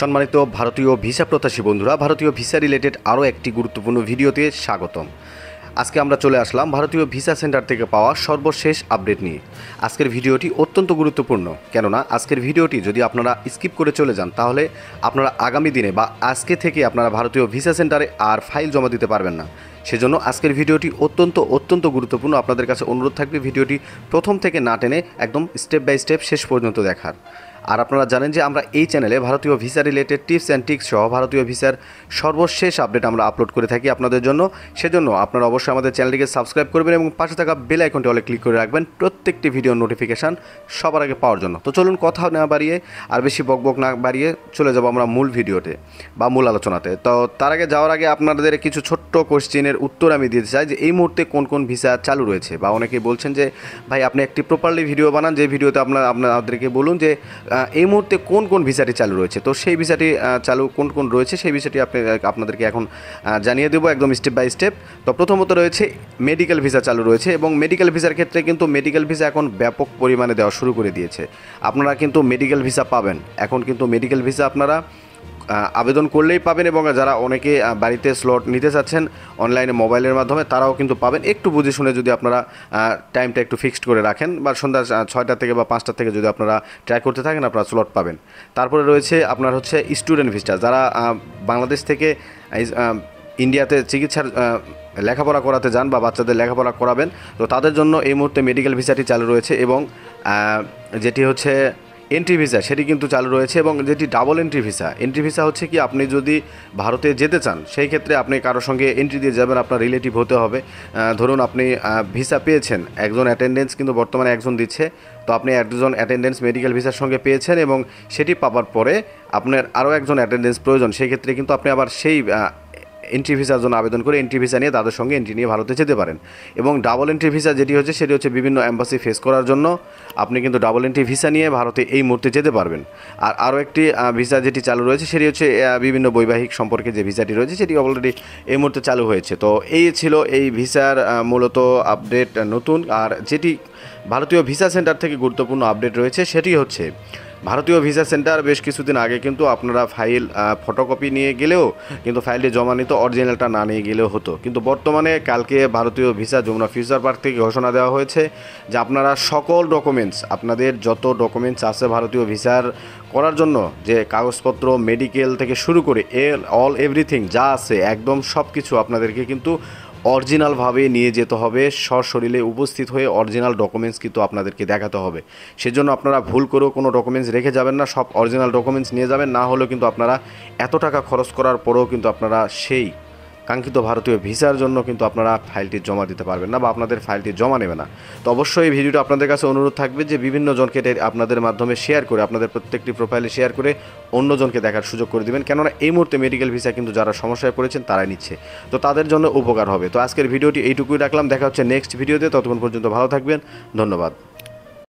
সম্মানিত ভারতীয় ভিসা প্রত্যাশী বন্ধুরা, ভারতীয় ভিসা রিলেটেড আরও একটি গুরুত্বপূর্ণ ভিডিওতে স্বাগতম। আজকে আমরা চলে আসলাম ভারতীয় ভিসা সেন্টার থেকে পাওয়া সর্বশেষ আপডেট নিয়ে। আজকের ভিডিওটি অত্যন্ত গুরুত্বপূর্ণ, কেননা আজকের ভিডিওটি যদি আপনারা স্কিপ করে চলে যান তাহলে আপনারা আগামী দিনে বা আজকে থেকে আপনারা ভারতীয় ভিসা সেন্টারে আর ফাইল জমা দিতে পারবেন না। সেজন্য আজকের ভিডিওটি অত্যন্ত গুরুত্বপূর্ণ। আপনাদের কাছে অনুরোধ থাকবে ভিডিওটি প্রথম থেকে না টেনে একদম স্টেপ বাই স্টেপ শেষ পর্যন্ত দেখার। আর আপনারা জানেন যে আমরা এই চ্যানেলে ভারতীয় visa related tips and tricks সহ ভারতীয় ভিসার সর্বশেষ আপডেট আমরা আপলোড করে থাকি আপনাদের জন্য। সেজন্য আপনারা অবশ্যই আমাদের চ্যানেলটিকে সাবস্ক্রাইব করবেন এবং পাশে থাকা বেল আইকনটি অলে ক্লিক করে রাখবেন প্রত্যেকটি ভিডিওর নোটিফিকেশান সবার আগে পাওয়ার জন্য। তো চলুন কথা না বাড়িয়ে আর বেশি বকবক না বাড়িয়ে চলে যাব আমরা মূল ভিডিওতে বা মূল আলোচনাতে। তো তার আগে যাওয়ার আগে আপনাদের কিছু ছোট্ট কোশ্চেনের উত্তর আমি দিতে চাই যে এই মুহূর্তে কোন কোন ভিসা চালু রয়েছে। বা অনেকেই বলছেন যে ভাই আপনি একটি প্রপারলি ভিডিও বানান, যে ভিডিওতে আপনাদেরকে বলুন যে এই মুহূর্তে কোন কোন ভিসাটি চালু রয়েছে। তো সেই ভিসাটি চালু কোন কোন রয়েছে সেই বিষয়টি আপনাদেরকে এখন জানিয়ে দেবো একদম স্টেপ বাই স্টেপ। তো প্রথমত রয়েছে মেডিকেল ভিসা চালু রয়েছে, এবং মেডিকেল ভিসার ক্ষেত্রে কিন্তু মেডিকেল ভিসা এখন ব্যাপক পরিমাণে দেওয়া শুরু করে দিয়েছে। আপনারা কিন্তু মেডিকেল ভিসা পাবেন, এখন কিন্তু মেডিকেল ভিসা আপনারা আবেদন করলেই পাবেন, এবং যারা অনেকে বাড়িতে স্লট নিতে চাচ্ছেন অনলাইনে মোবাইলের মাধ্যমে তারাও কিন্তু পাবেন। একটু বুঝে শুনে যদি আপনারা টাইমটা একটু ফিক্সড করে রাখেন বা সন্ধ্যা 6টা থেকে বা 5টা থেকে যদি আপনারা ট্রাই করতে থাকেন আপনারা স্লট পাবেন। তারপরে রয়েছে আপনার হচ্ছে স্টুডেন্ট ভিসা, যারা বাংলাদেশ থেকে ইন্ডিয়াতে চিকিৎসার লেখাপড়া করাতে যান বা বাচ্চাদের লেখাপড়া করাবেন, তো তাদের জন্য এই মুহূর্তে মেডিকেল ভিসাটি চালু রয়েছে। এবং যেটি হচ্ছে এন্ট্রি ভিসা সেটি কিন্তু চালু রয়েছে, এবং যেটি ডাবল এন্ট্রি ভিসা হচ্ছে কি আপনি যদি ভারতে যেতে চান সেই ক্ষেত্রে আপনি কারোর সঙ্গে এন্ট্রি দিয়ে যাবেন, আপনার রিলেটিভ হতে হবে। ধরুন আপনি ভিসা পেয়েছেন, একজন অ্যাটেন্ডেন্স কিন্তু বর্তমানে একজন দিচ্ছে, তো আপনি একজন অ্যাটেন্ডেন্স মেডিকেল ভিসার সঙ্গে পেয়েছেন এবং সেটি পাওয়ার পরে আপনার আরও একজন অ্যাটেন্ডেন্স প্রয়োজন, সেই ক্ষেত্রে কিন্তু আপনি আবার সেই এন্ট্রি ভিসার জন্য আবেদন করে এন্ট্রি ভিসা নিয়ে তাদের সঙ্গে এন্ট্রি নিয়ে ভারতে যেতে পারেন। এবং ডাবল এন্ট্রি ভিসা যেটি হচ্ছে সেটি হচ্ছে বিভিন্ন এম্বাসি ফেস করার জন্য আপনি কিন্তু ডাবল এন্ট্রি ভিসা নিয়ে ভারতে এই মুহূর্তে যেতে পারবেন। আর আরও একটি ভিসা যেটি চালু রয়েছে সেটি হচ্ছে বিভিন্ন বৈবাহিক সম্পর্কে যে ভিসাটি রয়েছে সেটি অলরেডি এই মুহূর্তে চালু হয়েছে। তো এই ছিল এই ভিসার মূলত আপডেট নতুন। আর যেটি ভারতীয় ভিসা সেন্টার থেকে গুরুত্বপূর্ণ আপডেট রয়েছে সেটি হচ্ছে ভারতীয় ভিসা সেন্টার বেশ কিছুদিন আগে কিন্তু আপনারা ফাইল ফটোকপি নিয়ে গেলেও কিন্তু ফাইলটি জমা নিত, অরিজিনালটা না নিয়ে গেলেও হতো। কিন্তু বর্তমানে কালকে ভারতীয় ভিসা যমুনা ফিউচার পার্ক থেকে ঘোষণা দেওয়া হয়েছে যে আপনারা সকল ডকুমেন্টস, আপনাদের যত ডকুমেন্টস আছে ভারতীয় ভিসার করার জন্য, যে কাগজপত্র মেডিকেল থেকে শুরু করে অল এভরিথিং যা আছে একদম সব কিছু আপনাদেরকে কিন্তু অরিজিনালভাবে নিয়ে যেতে হবে, সশরীরে উপস্থিত হয়ে অরিজিনাল ডকুমেন্টস কিন্তু আপনাদেরকে দেখাতে হবে। সেজন্য আপনারা ভুল করেও কোনো ডকুমেন্টস রেখে যাবেন না, সব অরিজিনাল ডকুমেন্টস নিয়ে যাবেন। না হলেও কিন্তু আপনারা এত টাকা খরচ করার পরেও কিন্তু আপনারা সেই কাঙ্ক্ষিত ভারতীয় ভিসার জন্য কিন্তু আপনারা ফাইলটি জমা দিতে পারবেন না বা আপনাদের ফাইলটি জমা নেবে না। তো অবশ্যই এই ভিডিওটা আপনাদের কাছে অনুরোধ থাকবে যে বিভিন্ন জনকে আপনাদের মাধ্যমে শেয়ার করে, আপনাদের প্রত্যেকটি প্রোফাইলে শেয়ার করে অন্যজনকে দেখার সুযোগ করে দেবেন, কেননা এই মুহূর্তে মেডিকেল ভিসা কিন্তু যারা সমস্যায় পড়েছেন তারাই নিচ্ছে, তো তাদের জন্য উপকার হবে। তো আজকের ভিডিওটি এইটুকুই রাখলাম, দেখা হচ্ছে নেক্সট ভিডিওতে। ততক্ষণ পর্যন্ত ভালো থাকবেন, ধন্যবাদ।